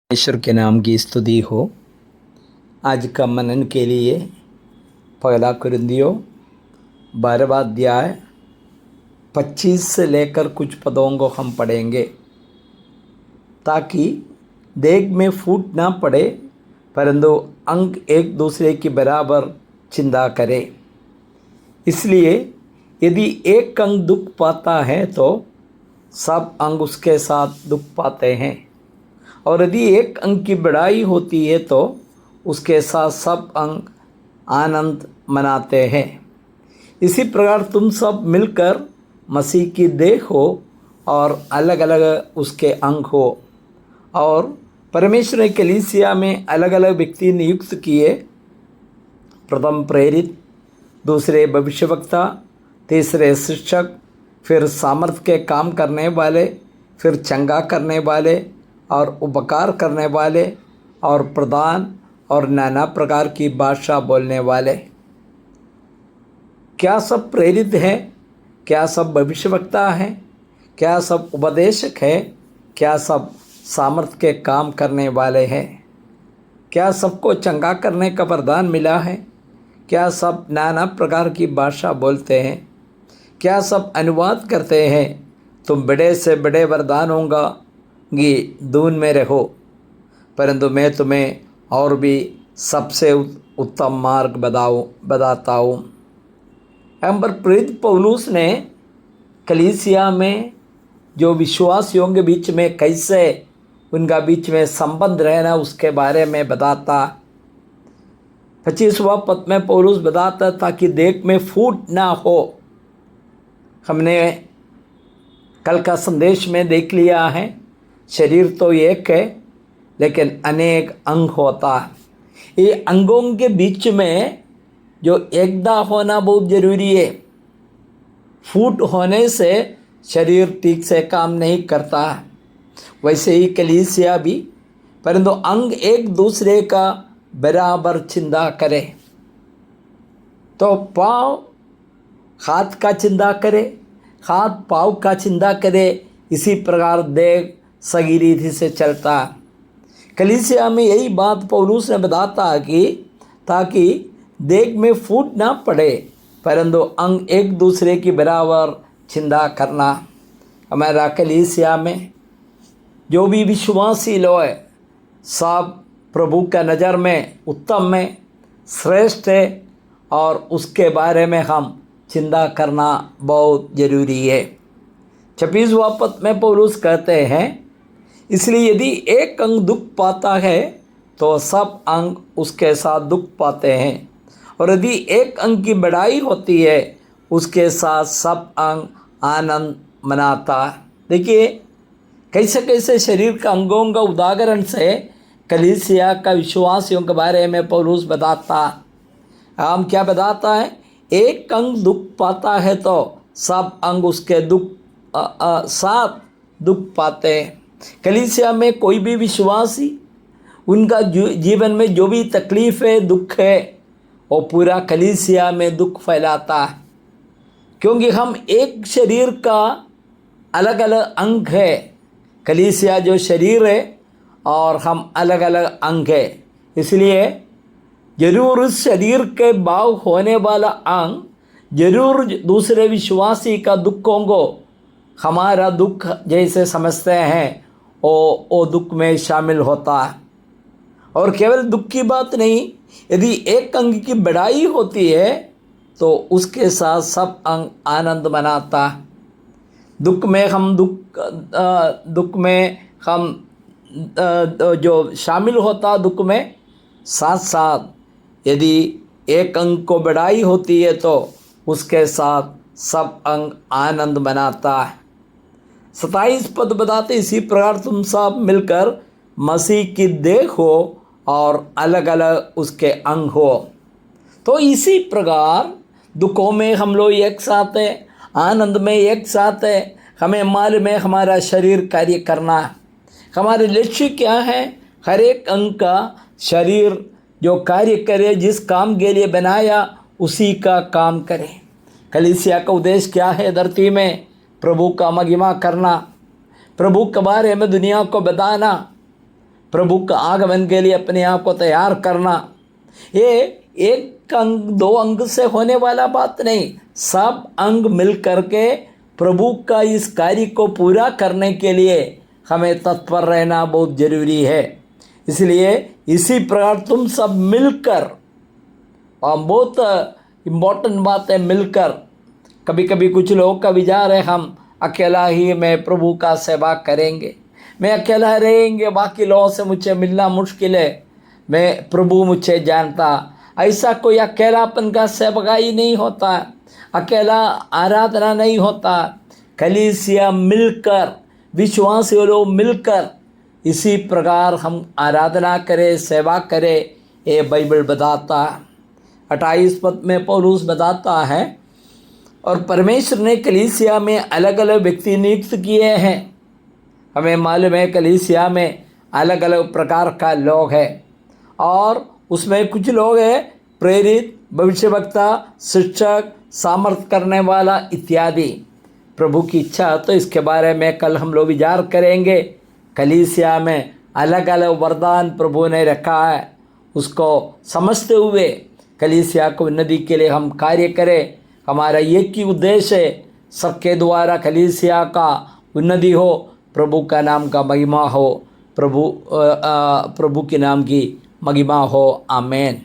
ईश्वर के नाम की स्तुति हो। आज का मनन के लिए पहला कुरिन्थियों 12वां अध्याय 25 से लेकर कुछ पदों को हम पढ़ेंगे ताकि देह में फूट ना पड़े, परंतु अंग एक दूसरे की बराबर चिंता करें। इसलिए यदि एक अंग दुख पाता है तो सब अंग उसके साथ दुख पाते हैं, और यदि एक अंग की बढ़ाई होती है तो उसके साथ सब अंग आनंद मनाते हैं। इसी प्रकार तुम सब मिलकर मसीह की देह हो और अलग अलग उसके अंग हो। और परमेश्वर ने कलीसिया में अलग अलग व्यक्ति नियुक्त किए, प्रथम प्रेरित, दूसरे भविष्यवक्ता, तीसरे शिक्षक, फिर सामर्थ्य के काम करने वाले, फिर चंगा करने वाले और उपकार करने वाले, और प्रधान, और नाना प्रकार की भाषा बोलने वाले। क्या सब प्रेरित हैं? क्या सब भविष्यवक्ता हैं? क्या सब उपदेशक हैं? क्या सब सामर्थ्य के काम करने वाले हैं? क्या सबको चंगा करने का वरदान मिला है? क्या सब नाना प्रकार की भाषा बोलते हैं? क्या सब अनुवाद करते हैं? तुम बड़े से बड़े वरदानों का धुन में रहो, परंतु मैं तुम्हें और भी सबसे उत्तम मार्ग बताता हूँ। यहाँ पर प्रेरित पौलुस ने कलीसिया में जो विश्वासियों के बीच में कैसे उनका बीच में संबंध रहना उसके बारे में बताता। 25वां पद में पौलुस बताता ताकि देह में फूट ना हो। हमने कल का संदेश में देख लिया है, शरीर तो एक है लेकिन अनेक अंग होता है। ये अंगों के बीच में जो एकता होना बहुत ज़रूरी है। फूट होने से शरीर ठीक से काम नहीं करता। वैसे ही कलीसिया भी, परंतु अंग एक दूसरे का बराबर चिंता करे। तो पाँव हाथ का चिंता करे, हाथ पाँव का चिंता करे, इसी प्रकार देह सही रीति से चलता। कलीसिया में यही बात पौलुस ने बताता कि ताकि देह में फूट ना पड़े, परंतु अंग एक दूसरे की बराबर चिंता करना। हमारा कलीसिया में जो भी विश्वासी लोग है सब प्रभु का नज़र में उत्तम में श्रेष्ठ है, और उसके बारे में हम चिंता करना बहुत ज़रूरी है। 26वां पद में पौलुस कहते हैं, इसलिए यदि एक अंग दुख पाता है तो सब अंग उसके साथ दुख पाते हैं, और यदि एक अंग की बढ़ाई होती है उसके साथ सब अंग आनंद मनाता। देखिए कैसे कैसे शरीर का अंगों का उदाहरण से कलीसिया का विश्वासियों के बारे में पौलुस बताता। हम क्या बताता है? एक अंग दुख पाता है तो सब अंग उसके साथ दुख पाते हैं। कलीसिया में कोई भी विश्वासी, उनका जीवन में जो भी तकलीफ़ है, दुख है, वो पूरा कलीसिया में दुख फैलाता है, क्योंकि हम एक शरीर का अलग अलग अंग है। कलीसिया जो शरीर है और हम अलग अलग अंग है, इसलिए जरूर उस शरीर के भाव होने वाला अंग जरूर दूसरे विश्वासी का दुखों को हमारा दुख जैसे समझते हैं वो दुख में शामिल होता है। और केवल दुख की बात नहीं, यदि एक अंग की बढ़ाई होती है तो उसके साथ सब अंग आनंद मनाता है। दुख में हम जो शामिल होता दुख में, साथ साथ यदि एक अंग को बढ़ाई होती है तो उसके साथ सब अंग आनंद मनाता है। 27 पद बताते, इसी प्रकार तुम सब मिलकर मसीह की देह हो और अलग अलग उसके अंग हो। तो इसी प्रकार दुखों में हम लोग एक साथ है, आनंद में एक साथ है। हमें मालूम है हमारा शरीर कार्य करना है। हमारे लक्ष्य क्या है? हर एक अंग का शरीर जो कार्य करे, जिस काम के लिए बनाया उसी का काम करे। कलीसिया का उद्देश्य क्या है? धरती में प्रभु का महिमा करना, प्रभु के बारे में दुनिया को बताना, प्रभु का आगमन के लिए अपने आप को तैयार करना, ये एक अंग दो अंग से होने वाला बात नहीं, सब अंग मिल करके प्रभु का इस कार्य को पूरा करने के लिए हमें तत्पर रहना बहुत जरूरी है। इसलिए इसी प्रकार तुम सब मिलकर, और बहुत इम्पोर्टेंट बात है मिलकर। कभी कभी कुछ लोग का विचार है हम अकेला ही मैं प्रभु का सेवा करेंगे, मैं अकेला रहेंगे, बाकी लोगों से मुझे मिलना मुश्किल है, मैं प्रभु मुझे जानता। ऐसा कोई अकेलापन का सेवकाई नहीं होता, अकेला आराधना नहीं होता। कलीसिया मिलकर, विश्वासी लोग मिलकर इसी प्रकार हम आराधना करें, सेवा करें, ये बाइबल बताता है। 28 पद में पौलुस बताता है, और परमेश्वर ने कलीसिया में अलग अलग व्यक्ति नियुक्त किए हैं। हमें मालूम है कलीसिया में अलग अलग प्रकार का लोग हैं, और उसमें कुछ लोग हैं प्रेरित, भविष्यवक्ता, शिक्षक, सामर्थ करने वाला इत्यादि। प्रभु की इच्छा तो इसके बारे में कल हम लोग विचार करेंगे। कलीसिया में अलग अलग वरदान प्रभु ने रखा है, उसको समझते हुए कलीसिया को उन्नति के लिए हम कार्य करें। हमारा एक ही उद्देश्य है, सबके द्वारा कलीसिया का उन्नति हो, प्रभु का नाम का महिमा हो, प्रभु के नाम की महिमा हो। आमेन।